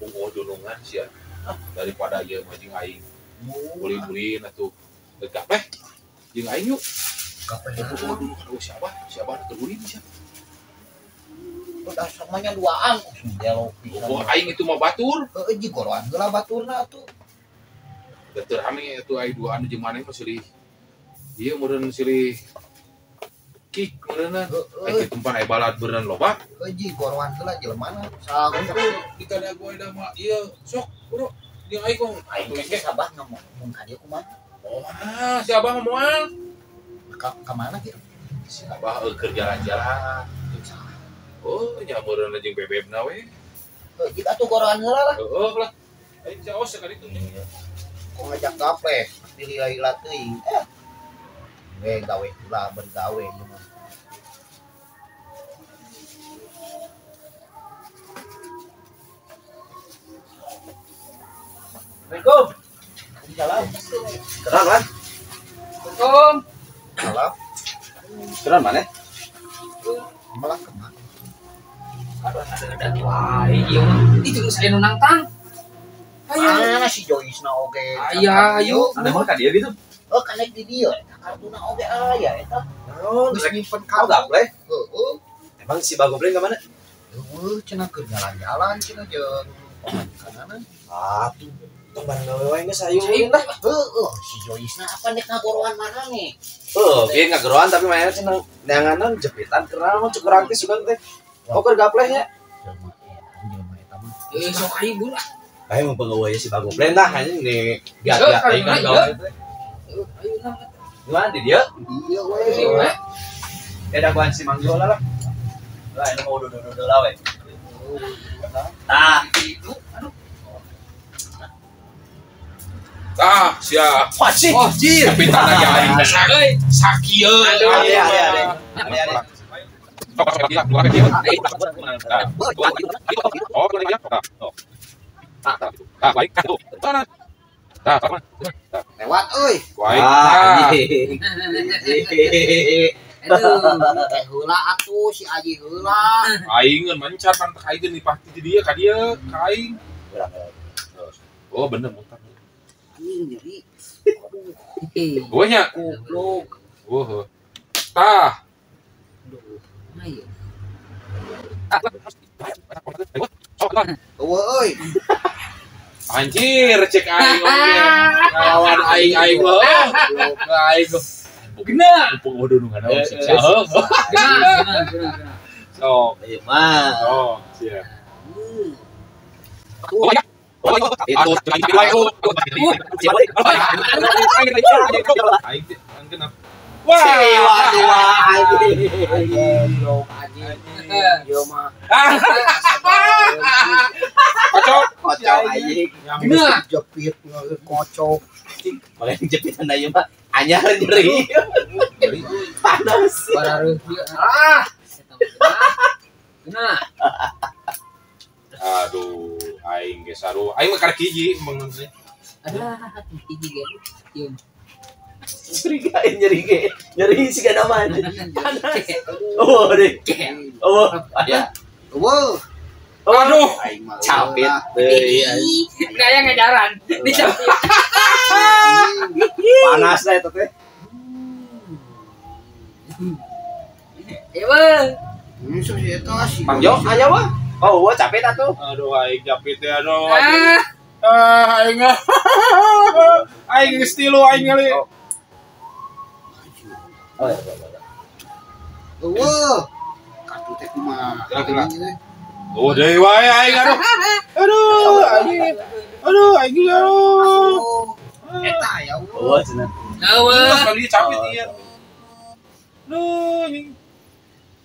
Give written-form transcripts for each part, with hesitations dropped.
bungo dunungan sia. Daripada ieu mah jeung aing. Buli-bulin atuh. Gapleh jeung aing yuk. Gapleh dulu siapa tergulin siapa? Udah samanya duaan. Oh, aing itu mah batur. Heuh, goroan heula baturna atuh. Teu rame atuh aing duaan jeung maneh mah silih. Ieu meureun silih kik meureunna. Aya tempat aya balad beureun loba. Heuh, goroan heula jelema Saha dikana gua da mah ieu sok bro. Jeung aing kong aing teh sabah ngomong ka dieu kumaha. Oh, si Abah moal. Ka mana kieu? Si Abah keur jalan-jalan. Oh, nya meureun jeung bebebna we. Heuh, jika atuh goroan heula lah. Heuh lah. Aing caos sekali tuh. Kok ngajak gapleh, pilih-pilih teuing. Gawe heula bergawe ieu mah. Assalamualaikum. Salam. Keran kan? Assalamualaikum. Salam. Keran mana? Malah kemana? Ada wae ieu mah. Itu saya nu nangtang. Mana si Joisna oge? Ayo. Ada mah ka dia gitu. Oh, kanek di dieu. Kartuna oge aya eta. Oh, Geus nyimpen kau gapleh. Heeh. Emang si Bagobleng ka mana? Heuh, cenah keur jalan-jalan cenah jeung pamajikanana. Tuh. Tong bareng gawe wae geus ayo. Lah, heuh, si Joisna apa nek ngagoroan mana nih? Ge ngageroan tapi mainnya cenah neanganan jepitan kerana mah cukup raktis juga teh. Kau keur gaplehnya. Jelema eta mah. Sok ayo buruh. Ayo mau pegawai si Bagobleng dah hanya nih biar aing gawe teh. Ayo nang. Gimana di dia? Iya we. Beda kuan si Mang Jola lah. Lah ini mau duduk lah we. Tah, Itu aduh. Tah, sia. pacing. Oh, jir. Tapi tanah ge aing teh sakieu. Ada. Oh, boleh ya. Baik. Mana? Lewat euy. Baik. Aduh. Teh heula atuh si Aji heula. Aing ngeun mencar pan aing di pasti di dia ka dia ka aing. Oh, bener mutar. Anjing jadi. Gua nya. Goblok. Oh. Tah. Ayo. Eueuh euy. Anjir, cek aing oge. Ngelawan aing loh. Aing. Gena. Pung udunungan Eh, siksa. Gena. Sok. Ayo mah. Oh, sia. Itu Aing kenapa? Goblok anjing. Ieu mah. Kocok anjing. Gena. Jepit kocok. Makanya jepitan ayo mah anyar nyeri. Panas. Barareuh ieu. Gena. Aduh, aing ge saru. Aing mah karek hiji emang nanti. Alah, hiji ge. Ieu. Nyeri sih gak nama panas. Oh deh. Oh ayah. Eueuh. Aduh, Aing mah Capit Ih, deh. kayak ngajaran. Dicapit. Panas lah itu teh. Ewe. Musuh si eta si. Mang Jo aja wah. Oh wah capek atuh. aduh aing japit ya aduh. Ah, Aing. Aing geus tilu aing ngali. Oh ya. Eueuh. Kartu teh kumaha? Gerak. Oh deui wae aing aduh. Aduh aing. Aduh aing aduh. Eta ya Oh cenah. ewe. Terus kali capit ieu. Duh, anjing.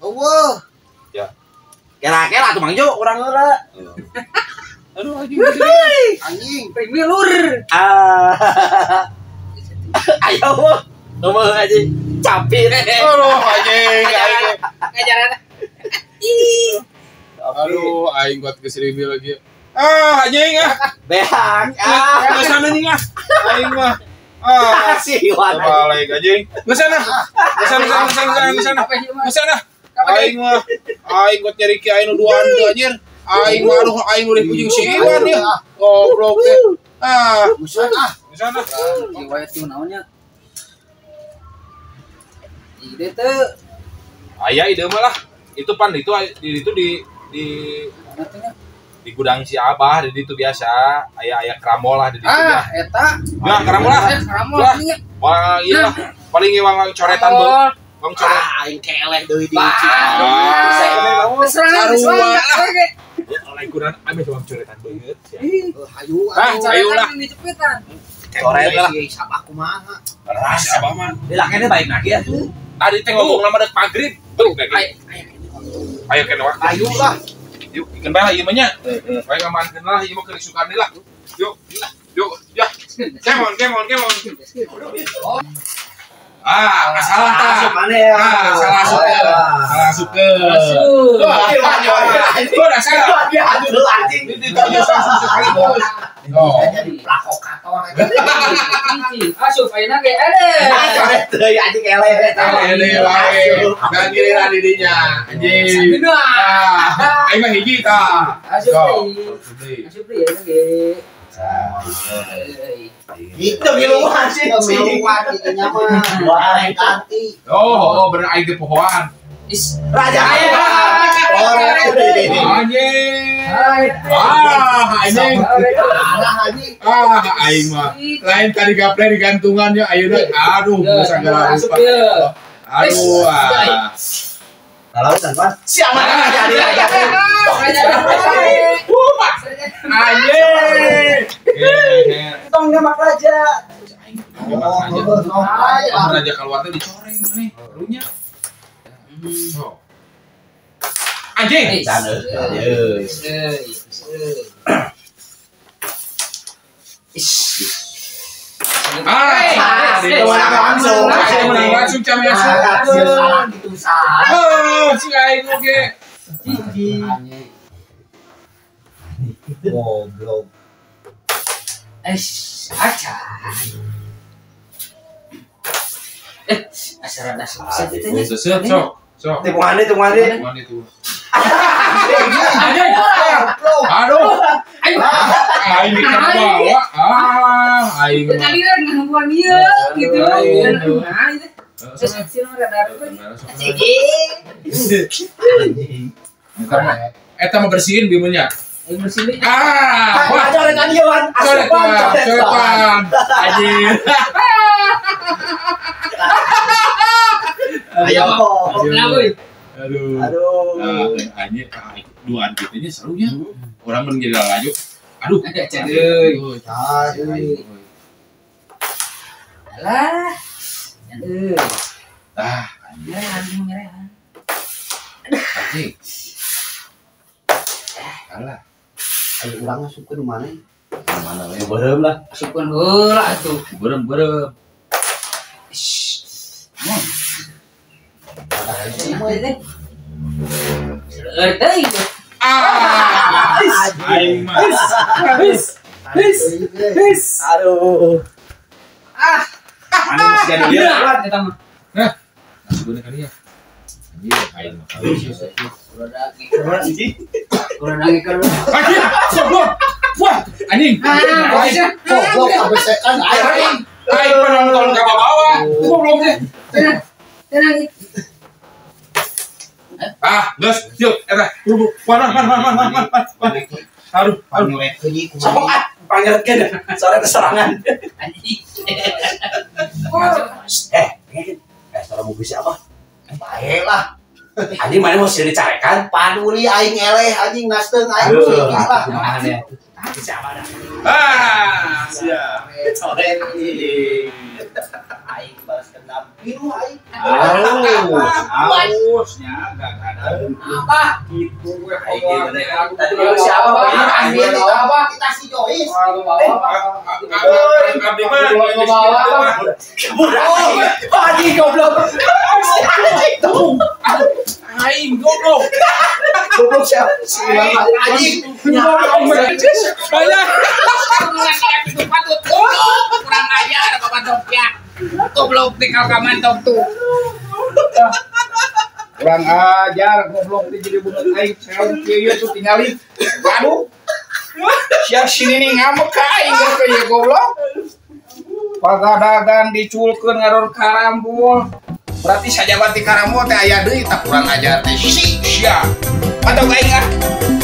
Eueuh. Kira-kira tuh Mang Jo urang heula. Aduh anjing. Anjing. Pemilur. Ayo wah. Ngomong aja capit. Aduh anjing aing. Ngajaran. Ih. Aduh aing kuat keseribi lagi. Anjing Beak. Ke sana nih aing mah. Kasih wan. Balik anjing. Ke sana. Ke sana. Aing mah. Aing kuat nyari ki aing nu duaan teu anjir. Aing udah punya si Iwan ya. Goblok deh. Busan ah. Di sana. Riwayat itu namanya. Ide teh. Aya ide malah. Itu pan itu di Mana teh nya? di gudang si Abah di itu biasa. Aya kramol lah di itu. Eta. Ya, kramol lah. Kramol Lah. nya. Wah, iya lah. Paling wang coretan bang. Bang coret. Aing keleh deui di Serangan. Lain kurang ame cuma coretan banget. hayu Ayo lah. Dicepitan. Coret lah. Sabah kumaha. Si Abah mah. Dilakene baik lagi ya. Tadi teh ngomong nama dek maghrib. Tuh, ayo kena wak. Hayu lah. Yuk, ikan bae ieu mah nya. Bae ngamankeun lah ieu mah keur isukan lah. Yuk, ya. Kemon. Salah tah. Mana ya? Salah asukeun. Udah salah. Aduh anjing. Itu sekali bos. Jadi provokator. Asup ayeuna ge ade. Coret deui anjing keleh. Ini wae. Dan giliran didinya. Anjing. Aing mah hiji tah. Asup deui ayeuna ge. Itu miluan sih. Meluat itu nyaman. Wah, ganti. Oh, bener aing teh pohoan. Is Raja Anjing. Anjing. Aing mah. Lain tadi gaple digantungannya ayeuna aduh sagala rupa. Aduh. Kalau kan siapa jadi raja? Anjing. Tong nyamak raja. Raja keluar teh dicoreng maneh. Runya. Anjing. Menang langsung cam ya. Si aing oge. Goblok. aca. Asal ada susah itu nya. Sok. Tipungan itu. Mana itu? Anjing. Aduh. Aing ikan bawa. Aing. Tadi kan ngomong dia gitu. Nah, itu. Sesi rada Eta mau bersihin bimunya. yang bersini. Wah, coretan dia wan. coretan. Anjing. Ayo. Kenapa? Aduh. Anjing, duaan gitunya serunya. Orang menjadi laju. Aduh. Alah. Anjing. Alah. Ayo urang asup ke mana? Mana we? Berem lah. Asupkan heula atuh. Berem. Semua itu. Euy. Aing mah. His. Aduh. Mana masih ada dia? Kuat kita mah. Sebenarnya kali ya. Anjing, aing mah. Kurang lagi kalau. Anjing, soblok. Wah, anjing. Goblok abesekan aing. Aing penonton ke bawah. Goblok teh. Tenang. Geus, yuk, eta. Mana. Aduh. Panglet keuni Sok kumaha? panggilkeun sore keserangan. Anjing. Salah mau bisa apa? Bae lah. Anjing mana mau sih dicarekan? Paduli aing eleh anjing nasteung aing lah. Siapa dah? Siap. Coret ini. Aing balas dendam. Biru aing. Ausnya enggak ada. Apa? Gitu gue Tadi mau siapa? Ambil apa? Kita si Jois. Abdi mah Anjing goblok. aing goblok. Goblok siapa? Si Anjing. Banyak. Kurang ajar Bapak Dopya. Goblok tinggal ka mantap tuh. Kurang ajar goblok teh jadi bunuh aing saeun kieu tuh tinggalin. Aduh. Sia sini nih ngamuk ka aing ge goblok. Pagadagan diculkeun ngaror karambol. Berarti sajabati karambol teh aya deui tak kurang ajar teh. Sia. Pantau ka aing ah.